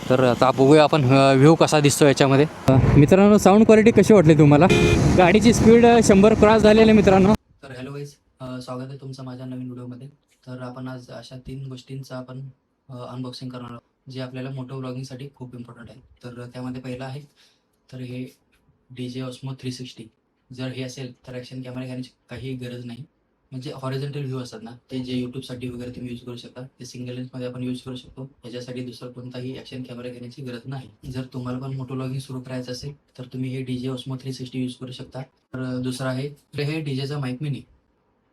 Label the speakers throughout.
Speaker 1: तर आता बघूया आपण व्ह्यू कसा दिसतो याच्यामध्ये. मित्रांनो, साऊंड क्वालिटी कशी वाटली तुम्हाला? गाडीची स्पीड 100 क्रॉस झालेली आहे मित्रांनो.
Speaker 2: तर हॅलो गाईज, स्वागत आहे तुमचं माझ्या नवीन व्हिडिओमध्ये. तर आपण आज अशा 3 गोष्टींचं आपण अनबॉक्सिंग करणार आहोत जे आपल्याला मोटो व्लॉगिंगसाठी खूप इम्पॉर्टंट आहे. तर त्यामध्ये पहिलं आहे तर हे DJ Osmo 360. जर हे असेल तर ॲक्शन कॅमेरा घेण्याची काही गरज नाही. म्हणजे हॉरिझॉन्टल व्ह्यू असतात ना, ते जे यूट्यूबसाठी वगैरे तुम्ही यूज करू शकता, ते सिंगल लेन्समध्ये आपण यूज करू शकतो. याच्यासाठी दुसरा कोणताही ॲक्शन कॅमेरा घेण्याची गरज नाही. जर तुम्हाला पण मोटो व्लॉगिंग सुरू करायचं असेल तर तुम्ही हे DJ Osmo 360 यूज करू शकता. तर दुसरं आहे तर हे डीजेचा माईक मिनी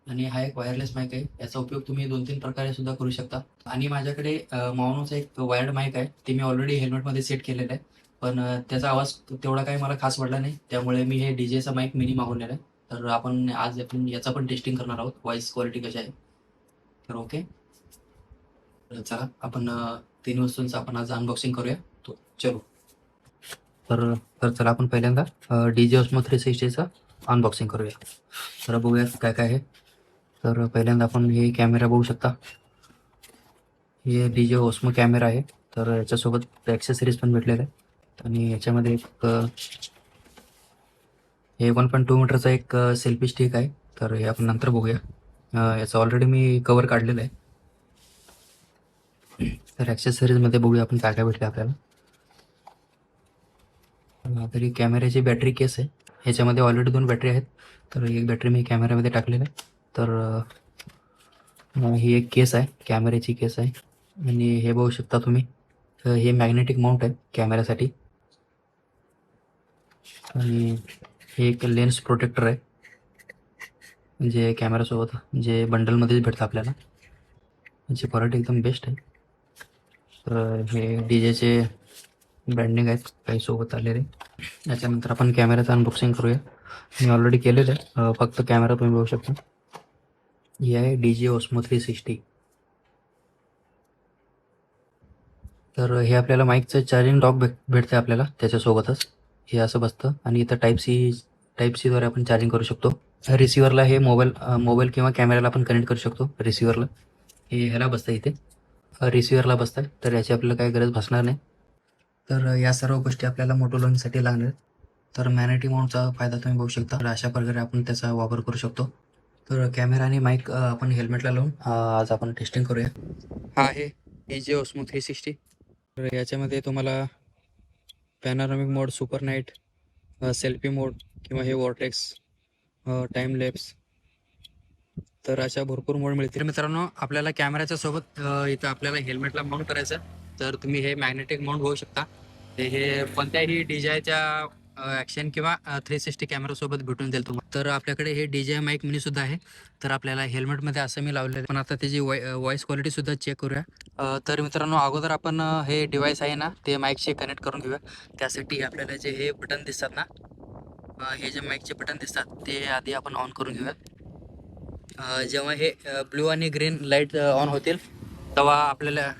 Speaker 2: आणि हा एक वायरलेस माईक आहे. याचा उपयोग तुम्ही 2-3 प्रकारे सुद्धा करू शकता. आणि माझ्याकडे माउनोचा एक वायर्ड माईक आहे, ते मी ऑलरेडी हेल्मेटमध्ये सेट केलेलं आहे. पण त्याचा आवाज तेवढा काही मला खास वाटला नाही, त्यामुळे मी हे डीजेचा माईक मिनी मागवलेला आहे. तर आपण आज याचा पण टेस्टिंग करणार आहोत, व्हॉइस क्वालिटी कशी आहे. तर ओके, तर चला आपण 3 वस्तूंचं आपण आज अनबॉक्सिंग करूया. तो चलो. तर तर चला आपण पहिल्यांदा DJ Osmo 360चं अनबॉक्सिंग करूया. तर बघूया काय काय आहे. तर पहिल्यांदा आपण हे कॅमेरा बघू शकता. हे DJ Osmo कॅमेरा आहे. तर याच्यासोबत ॲक्सेसरीज पण भेटलेल्या आहेत आणि याच्यामध्ये एक हे 1.2 मीटरचा एक सेल्फी स्टिक आहे. तर हे आपण नंतर बघूया. याचं ऑलरेडी मी कवर काढलेलं आहे. तर ॲक्सेसरीजमध्ये बघूया आपण काय काय भेटले आपल्याला. तरी कॅमेऱ्याची बॅटरी केस आहे. ह्याच्यामध्ये ऑलरेडी 2 बॅटरी आहेत. तर एक बॅटरी मी कॅमेऱ्यामध्ये टाकलेलं आहे. तर ही एक केस आहे, कॅमेऱ्याची केस आहे. आणि हे बघू शकता तुम्ही, हे मॅग्नेटिक माउंट आहे कॅमेऱ्यासाठी. आणि हे एक लेन्स प्रोटेक्टर आहे, जे कॅमेरासोबत जे बंडलमध्येच भेटतं आपल्याला. याची क्वालिटी एकदम बेस्ट आहे. तर हे डीजेचे ब्रँडिंग आहेत काही सोबत आलेले. याच्यानंतर आपण कॅमेऱ्याचं अनबॉक्सिंग करूया. मी ऑलरेडी केलेलं आहे, फक्त कॅमेरा तुम्ही बघू शकता. ही आहे DJ Osmo 360. तर हे आपल्याला माईकचं चार्जिंग डॉक भेटते आपल्याला त्याच्यासोबतच. हे असं बसतं आणि इथं टाईप सीद्वारे आपण चार्जिंग करू शकतो. रिसिव्हरला हे मोबाईल किंवा कॅमेऱ्याला आपण कनेक्ट करू शकतो. रिसिव्हरला हे ह्याला बसतं, इथे रिसिव्हरला बसतं. तर याची आपल्याला काही गरज भासणार नाही. तर या सर्व गोष्टी आपल्याला मोटो व्लॉगिंगसाठी लागणार आहेत. तर मॅग्नेटिक माउंटचा फायदा तुम्ही बघू शकता. तर अशा प्रकारे आपण त्याचा वापर करू शकतो. तर कॅमेरा आणि माईक आपण हेल्मेटला लावून आज आपण टेस्टिंग करूया. हा आहे DJ Osmo 360. तर याच्यामध्ये तुम्हाला पॅनोरामिक मोड, सुपर नाईट, सेल्फी मोड किंवा हे वॉर्टेक्स, टाईम लॅप्स, तर अशा भरपूर मोड मिळतील. मित्रांनो, आपल्याला कॅमेऱ्याच्या सोबत इथं आपल्याला हेल्मेटला माउंट करायचं. तर तुम्ही हे मॅग्नेटिक माउंट बघू शकता. हे कोणत्याही DJIच्या ॲक्शन किंवा 360 कॅमेरासोबत भेटून जाईल तुम्हाला. तर आपल्याकडे हे DJI माईक मिनी सुद्धा आहे. तर आपल्याला हेल्मेटमध्ये असं मी लावलेलं आहे. पण आता त्याची व्हॉइस क्वालिटी सुद्धा चेक करूया. तर मित्रांनो, अगोदर आपण हे डिव्हाइस आहे ना, ते माईकशी कनेक्ट करून घेऊया. त्यासाठी आपल्याला जे हे बटन दिसतात ना, हे जे माईकचे बटन दिसतात ते आधी आपण ऑन करून घेऊया. जेव्हा हे ब्लू आणि ग्रीन लाईट ऑन होतील तेव्हा आपल्याला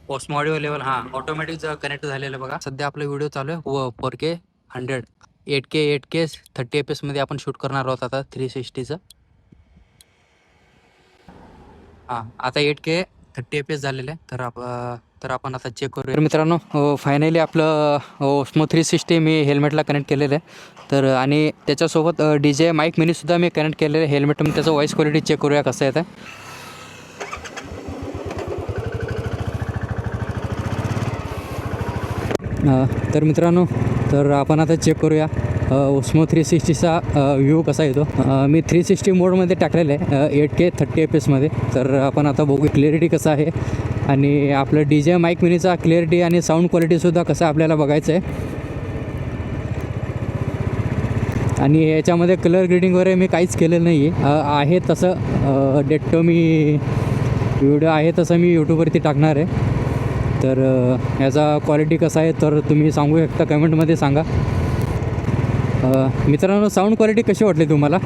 Speaker 2: osmo audio level automatic connect झालेलं बघा. सध्या आपला व्हिडिओ चालू आहे 4K 100 8K 30 FPS मध्ये आपण शूट करणार आहोत आता 360चं. आता 8K 30 FPS झालेलं आहे. तर आपण आता चेक करूया. तर मित्रांनो, फायनली आपलं Osmo 360 मी हेल्मेटला कनेक्ट केलेलं आहे. तर आणि त्याच्यासोबत DJI माईक मिनीसुद्धा मी कनेक्ट केलेलं आहे हेल्मेटमध्ये. त्याचं व्हॉइस क्वालिटी चेक करूया कसं येतं. तर मित्रांनो, तर आपण आता चेक करूया Osmo 360चा व्ह्यू कसा येतो. मी 360 मोडमध्ये टाकलेलं आहे 8K 30 FPS मध्ये. तर आपण आता बघू क्लिअरिटी कसं आहे आणि आपलं DJI माईक मिनीचा क्लिअरिटी आणि साऊंड क्वालिटीसुद्धा कसं आपल्याला बघायचं आहे. आणि याच्यामध्ये कलर ग्रेडिंग वगैरे मी काहीच केलेलं नाही आहे तसं डेटो मी व्हिडिओ आहे तसं मी यूट्यूबवरती टाकणार आहे. तर याचा क्वालिटी कसा आहे तर तुम्ही सांगू शकता, कमेंटमध्ये सांगा. मित्रांनो, साऊंड क्वालिटी कशी वाटली तुम्हाला?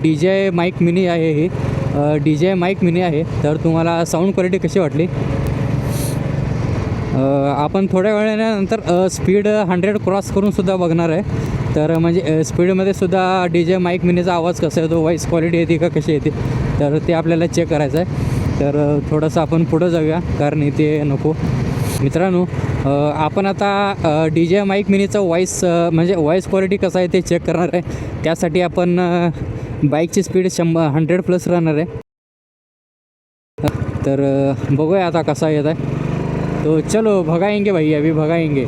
Speaker 2: DJI माईक मिनी आहे, ही DJI माईक मिनी आहे. तर तुम्हाला साऊंड क्वालिटी कशी वाटली? आपण थोड्या वेळानंतर स्पीड 100 क्रॉस करून सुद्धा बघणार आहे. तर म्हणजे स्पीडमध्ये सुद्धा DJI माईक मिनीचा आवाज कसा येतो, व्हॉइस क्वालिटी येते का कशी येते, तर ते आपल्याला चेक करायचं आहे. तर थोडंसं आपण पुढं जाऊया, कारण इथे नको.
Speaker 1: मित्रांनो आपण आता डी जे माईक मिनीचा व्हॉईस म्हणजे व्हॉईस क्वालिटी कसं आहे ते चेक करणार आहे. त्यासाठी आपण बाईकची स्पीड 100+ राहणार आहे. तर बघूया आता कसा येत आहे. तो चलो भगाएंगे भाई, अभी भगाएंगे.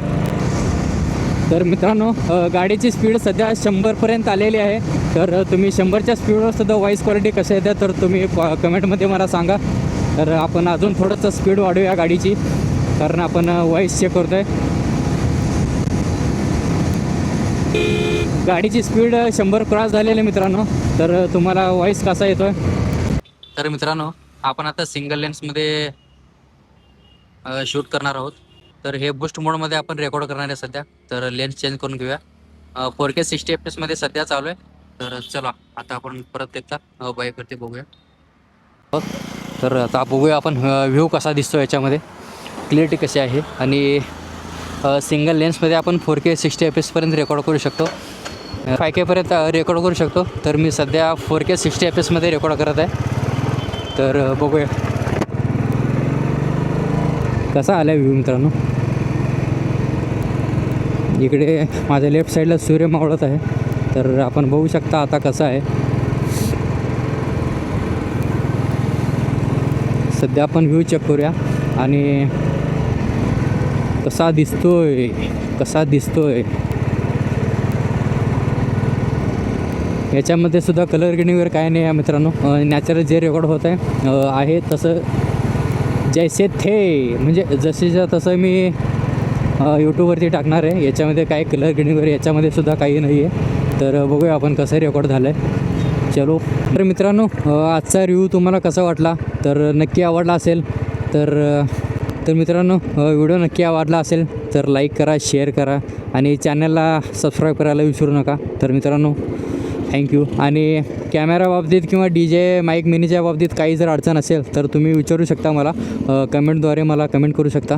Speaker 1: तर मित्रांनो गाडीची स्पीड सध्या 100पर्यंत आलेली आहे. तर तुम्ही 100च्या स्पीडवर सुद्धा व्हॉईस क्वालिटी कशी येते तर तुम्ही कमेंटमध्ये मला सांगा. तर आपण अजून थोडंसं स्पीड वाढवूया गाडीची, कारण आपण व्हॉईस चेक करतो आहे. गाडीची स्पीड 100 क्रॉस झालेली आहे मित्रांनो. तर तुम्हाला व्हॉईस कसा येतो आहे.
Speaker 2: तर मित्रांनो आपण आता सिंगल लेन्समध्ये शूट करणार आहोत. तर हे बुस्ट मोडमध्ये आपण रेकॉर्ड करणार आहे सध्या. तर लेन्स चेंज करून घेऊया. 4K 60 FPS मध्ये सध्या चालू आहे. तर चला आता आपण परत एकदा बाईकवरती बघूया.
Speaker 1: तर आता बघूया आपण व्ह्यू कसा दिसतो याच्यामध्ये, क्लिअरिटी कशी आहे. आणि सिंगल लेन्समध्ये आपण 4K 60 FPS रेकॉर्ड करू शकतो. 5K रेकॉर्ड करू शकतो. तर मी सध्या 4K 60 FPS मध्ये रेकॉर्ड करत आहे. तर बघूया कसा आला व्ह्यू मित्रांनो. इकडे माझ्या लेफ्ट साईडला सूर्य मावळत आहे. तर आपण बघू शकता आता कसं आहे. सध्या आपण व्ह्यू चेक करूया आणि कसा दिसतोय. याच्यामध्ये सुद्धा कलर ग्रेडिंग वगैरे काय नाही आहे मित्रांनो. नॅचरल जे रेकॉर्ड होत आहे तसं जैसे थे म्हणजे जसेच्या तसं मी यूट्यूबवरती टाकणार आहे. याच्यामध्ये काय कलर ग्रेडिंग वगैरे याच्यामध्ये सुद्धा काही नाही आहे. तर बघूया आपण कसं रेकॉर्ड झालं आहे. चलो. तर मित्रांनो आजचा रिव्ह्यू तुम्हाला कसा वाटला तर नक्की आवडला असेल तर मित्रांनो व्हिडिओ नक्की आवडला असेल तर लाईक करा, शेअर करा आणि चॅनलला सबस्क्राईब करायला विसरू नका. तर मित्रांनो थँक्यू. आणि कॅमेरा बाबतीत किंवा डी जे माईक मिनीच्या बाबतीत काही जर अडचण असेल तर तुम्ही विचारू शकता मला, कमेंटद्वारे मला कमेंट करू शकता.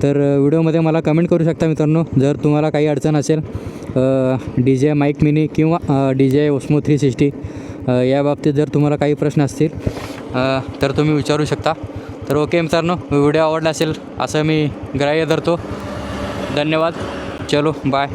Speaker 1: तर व्हिडिओमध्ये मला कमेंट करू शकता मित्रांनो जर तुम्हाला काही अडचण असेल डी जे माईक मिनी किंवा डी जे ओस्मो 360 या बाबतीत जर तुम्हाला काही प्रश्न असतील तर तुम्ही विचारू शकता. तर ओके मित्रांनो, व्हिडिओ आवडला असेल असं मी ग्राह्य धरतो. धन्यवाद. चलो बाय.